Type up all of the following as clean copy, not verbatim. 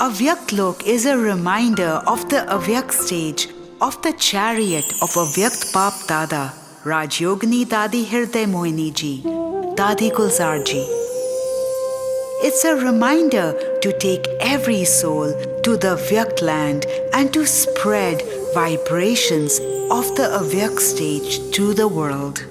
Avyakt Lok is a reminder of the Avyakt stage of the chariot of Avyakt bapdada, Rajyogini Dadi Hirday Mohini ji, Dadi Gulzar ji. It's a reminder to take every soul to the Avyakt land and to spread vibrations of the Avyakt stage to the world.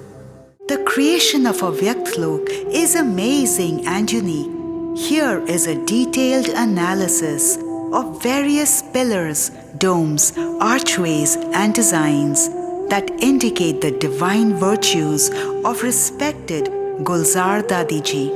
The creation of Avyakt Lok is amazing and unique. Here is a detailed analysis of various pillars, domes, archways, and designs that indicate the divine virtues of respected Gulzar Dadiji.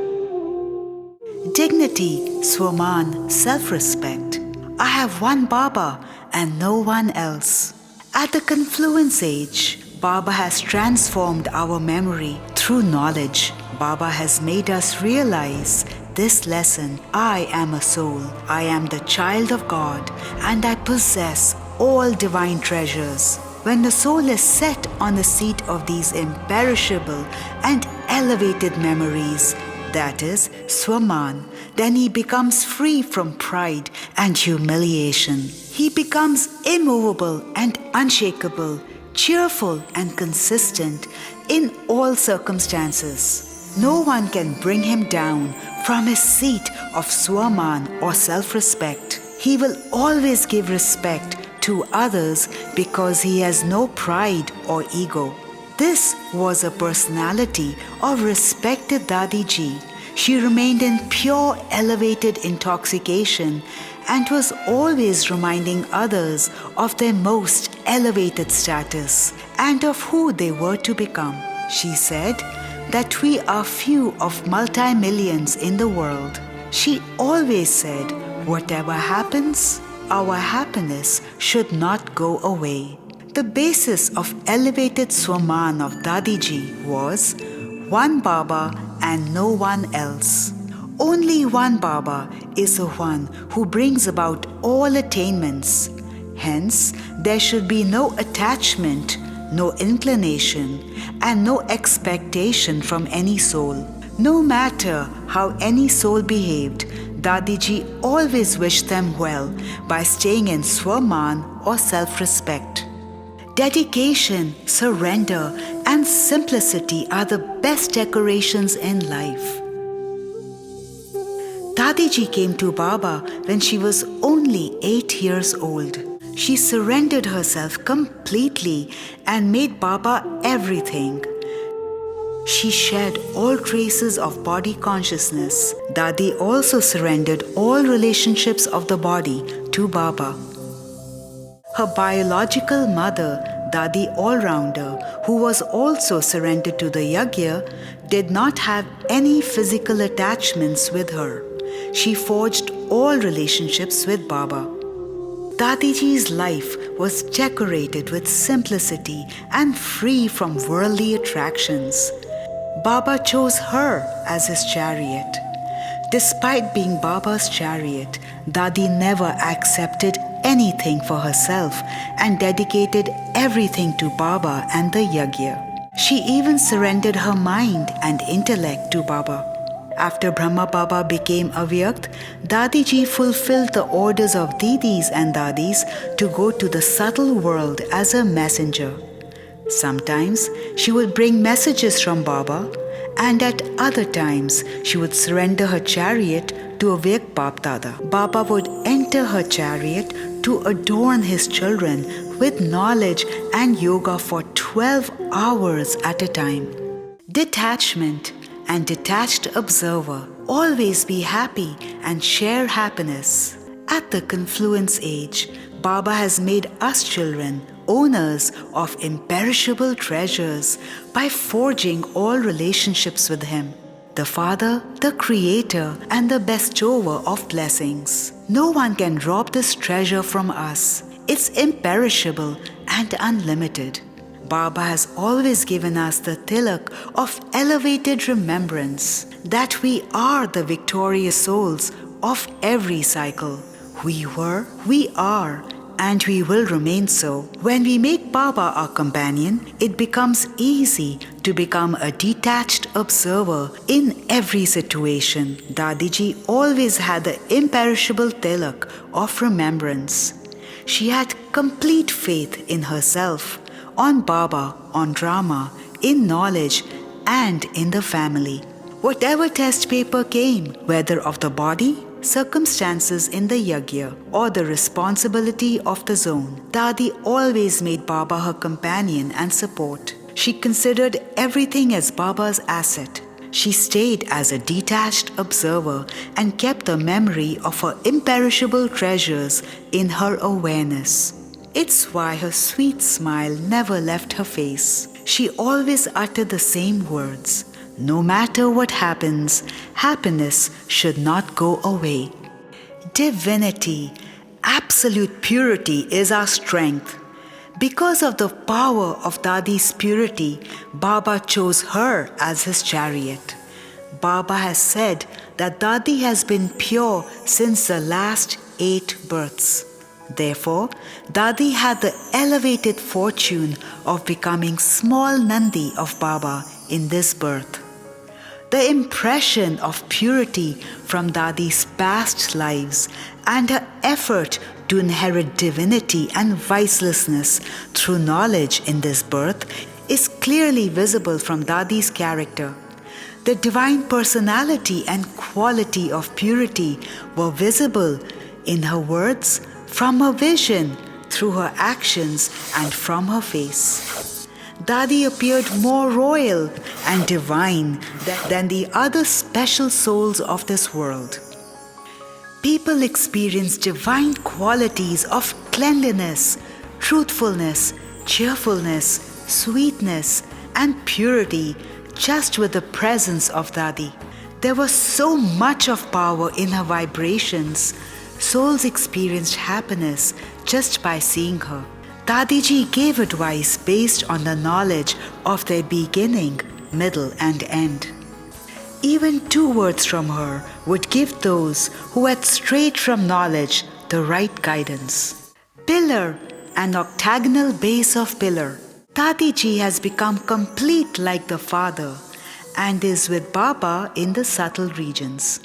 Dignity, Swaman, self-respect. I have one Baba and no one else. At the confluence age, Baba has transformed our memory through knowledge. Baba has made us realize this lesson. I am a soul. I am the child of God and I possess all divine treasures. When the soul is set on the seat of these imperishable and elevated memories, that is Swaman, then he becomes free from pride and humiliation. He becomes immovable and unshakable, cheerful and consistent in all circumstances. No one can bring him down from his seat of Swaman or self-respect. He will always give respect to others because he has no pride or ego. This was a personality of respected Dadiji. She remained in pure elevated intoxication and was always reminding others of their most elevated status and of who they were to become. She said that we are few of multi-millions in the world. She always said, whatever happens, our happiness should not go away. The basis of elevated Swaman of Dadiji was one Baba and no one else. Only one Baba is the one who brings about all attainments. Hence, there should be no attachment, no inclination, and no expectation from any soul. No matter how any soul behaved, Dadiji always wished them well by staying in Swaman or self-respect. Dedication, surrender, and simplicity are the best decorations in life. Dadiji came to Baba when she was only 8 years old. She surrendered herself completely and made Baba everything. She shed all traces of body consciousness. Dadi also surrendered all relationships of the body to Baba. Her biological mother, Dadi All-Rounder, who was also surrendered to the Yajna, did not have any physical attachments with her. She forged all relationships with Baba. Dadiji's life was decorated with simplicity and free from worldly attractions. Baba chose her as his chariot. Despite being Baba's chariot, Dadi never accepted anything for herself and dedicated everything to Baba and the Yajna. She even surrendered her mind and intellect to Baba. After Brahma Baba became Avyakt, Dadiji fulfilled the orders of Didis and Dadis to go to the subtle world as a messenger. Sometimes she would bring messages from Baba, and at other times she would surrender her chariot to Avyakt bapdada. Baba would enter her chariot to adorn his children with knowledge and yoga for 12 hours at a time. Detachment and detached observer. Always be happy and share happiness. At the confluence age, Baba has made us children owners of imperishable treasures by forging all relationships with him, the Father, the Creator, and the bestower of blessings. No one can rob this treasure from us. It's imperishable and unlimited. Baba has always given us the tilak of elevated remembrance that we are the victorious souls of every cycle. We were, we are, and we will remain so. When we make Baba our companion, it becomes easy to become a detached observer in every situation. Dadiji always had the imperishable tilak of remembrance. She had complete faith in herself, on Baba, on drama, in knowledge, and in the family. Whatever test paper came, whether of the body, circumstances in the yagya, or the responsibility of the zone, Dadi always made Baba her companion and support. She considered everything as Baba's asset. She stayed as a detached observer and kept the memory of her imperishable treasures in her awareness. It's why her sweet smile never left her face. She always uttered the same words. No matter what happens, happiness should not go away. Divinity, absolute purity is our strength. Because of the power of Dadi's purity, Baba chose her as his chariot. Baba has said that Dadi has been pure since the last 8 births. Therefore, Dadi had the elevated fortune of becoming small Nandi of Baba in this birth. The impression of purity from Dadi's past lives and her effort to inherit divinity and vicelessness through knowledge in this birth is clearly visible from Dadi's character. The divine personality and quality of purity were visible in her words, from her vision, through her actions, and from her face. Dadi appeared more royal and divine than the other special souls of this world. People experience divine qualities of cleanliness, truthfulness, cheerfulness, sweetness, and purity just with the presence of Dadi. There was so much of power in her vibrations. Souls experienced happiness just by seeing her. Dadiji gave advice based on the knowledge of their beginning, middle, and end. Even 2 words from her would give those who had strayed from knowledge the right guidance. Pillar and octagonal base of pillar. Dadiji has become complete like the Father and is with Baba in the subtle regions.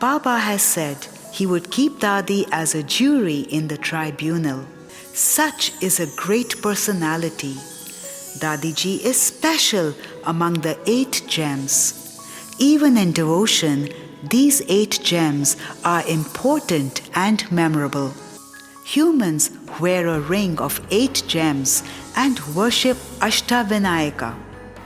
Baba has said he would keep Dadi as a jury in the tribunal. Such is a great personality. Dadiji is special among the 8 gems. Even in devotion, these 8 gems are important and memorable. Humans wear a ring of 8 gems and worship Ashtavinayaka.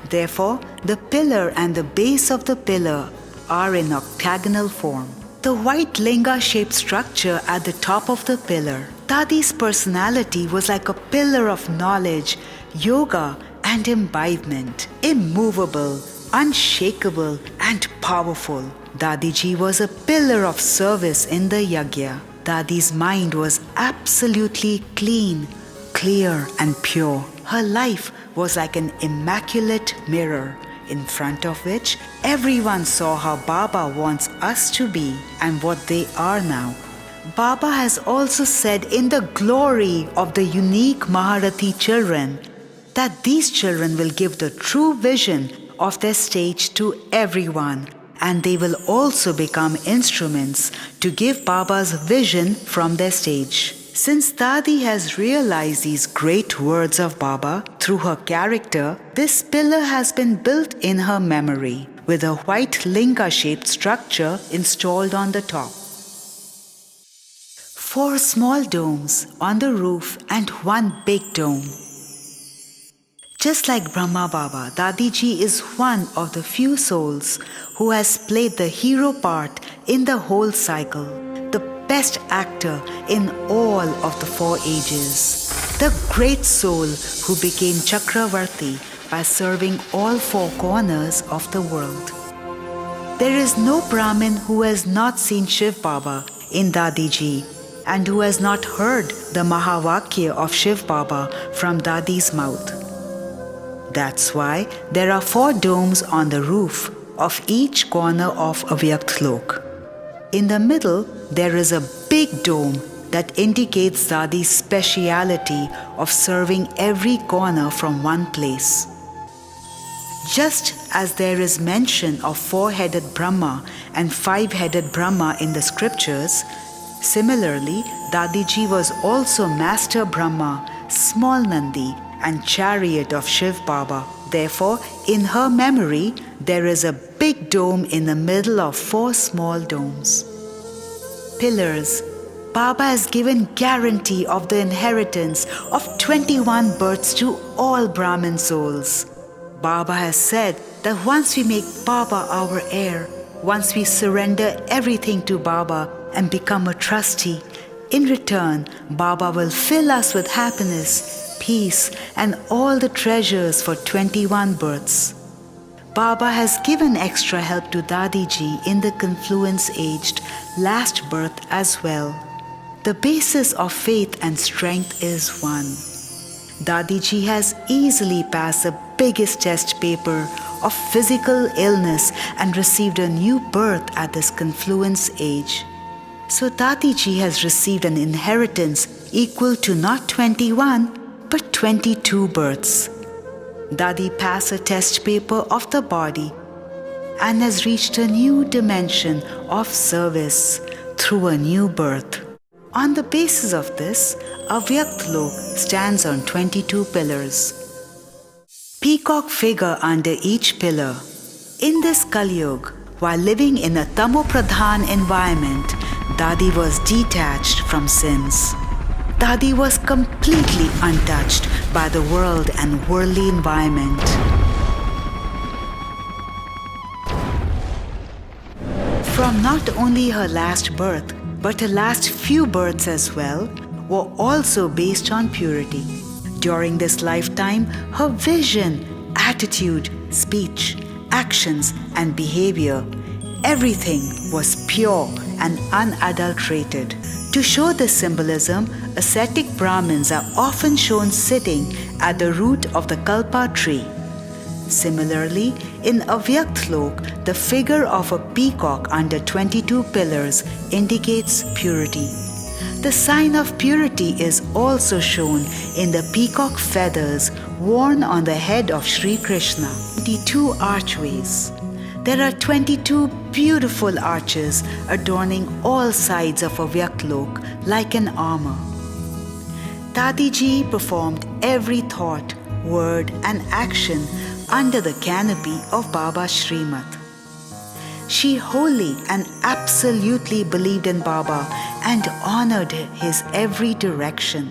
Therefore, the pillar and the base of the pillar are in octagonal form. The white linga-shaped structure at the top of the pillar. Dadi's personality was like a pillar of knowledge, yoga, and imbibement, immovable, unshakable, and powerful. Dadiji was a pillar of service in the yagya. Dadi's mind was absolutely clean, clear, and pure. Her life was like an immaculate mirror, in front of which everyone saw how Baba wants us to be and what they are now. Baba has also said in the glory of the unique Maharati children that these children will give the true vision of their stage to everyone, and they will also become instruments to give Baba's vision from their stage. Since Dadi has realized these great words of Baba through her character, this pillar has been built in her memory with a white linga-shaped structure installed on the top. 4 small domes on the roof and 1 big dome. Just like Brahma Baba, Dadiji is one of the few souls who has played the hero part in the whole cycle, the best actor in all of the 4 ages, the great soul who became Chakravarti by serving all 4 corners of the world. There is no Brahmin who has not seen Shiv Baba in Dadiji and who has not heard the Mahavakya of Shiv Baba from Dadi's mouth. That's why there are 4 domes on the roof of each corner of Avyakt Lok. In the middle, there is a big dome that indicates Dadi's speciality of serving every corner from one place. Just as there is mention of four-headed Brahma and five-headed Brahma in the scriptures, similarly, Dadiji was also Master Brahma, small Nandi, and chariot of Shiv Baba. Therefore, in her memory, there is a big dome in the middle of four small domes. Pillars. Baba has given guarantee of the inheritance of 21 births to all Brahmin souls. Baba has said that once we make Baba our heir, once we surrender everything to Baba and become a trustee, in return, Baba will fill us with happiness, peace, and all the treasures for 21 births. Baba has given extra help to Dadiji in the confluence-aged last birth as well. The basis of faith and strength is one. Dadiji has easily passed the biggest test paper of physical illness and received a new birth at this confluence age. So Dadiji has received an inheritance equal to not 21 but 22 births. Dadi passed a test paper of the body and has reached a new dimension of service through a new birth. On the basis of this, Avyakt Lok stands on 22 pillars. Peacock figure under each pillar. In this Kali Yuga, while living in a Tamo-pradhan environment, Dadi was detached from sins. Dadi was completely untouched by the world and worldly environment. From not only her last birth, but her last few births as well, were also based on purity. During this lifetime, her vision, attitude, speech, actions, and behavior, everything was pure and unadulterated. To show this symbolism, ascetic Brahmins are often shown sitting at the root of the Kalpa tree. Similarly, in Avyakt Lok, the figure of a peacock under 22 pillars indicates purity. The sign of purity is also shown in the peacock feathers worn on the head of Sri Krishna. 22 archways. There are 22 beautiful arches adorning all sides of Avyakt Lok like an armor. Dadiji performed every thought, word, and action under the canopy of Baba Srimad. She wholly and absolutely believed in Baba and honored his every direction.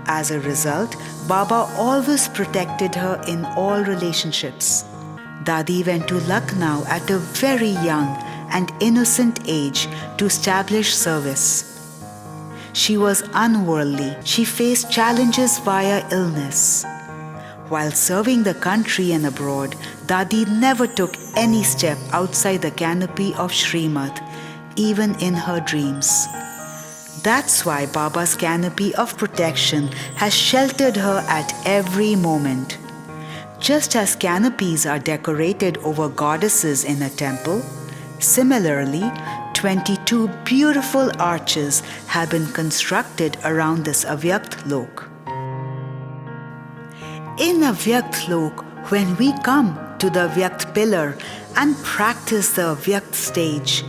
As a result, Baba always protected her in all relationships. Dadi went to Lucknow at a very young and innocent age to establish service. She was unworldly. She faced challenges via illness. While serving the country and abroad, Dadi never took any step outside the canopy of Srimad, even in her dreams. That's why Baba's canopy of protection has sheltered her at every moment. Just as canopies are decorated over goddesses in a temple, similarly, 22 beautiful arches have been constructed around this Avyakt Lok. In Avyakt Lok, when we come to the Avyakt pillar and practice the Avyakt stage,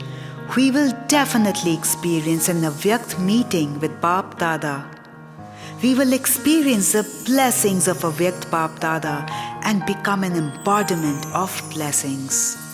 we will definitely experience an Avyakt meeting with bapdada. We will experience the blessings of Avyakt bapdada and become an embodiment of blessings.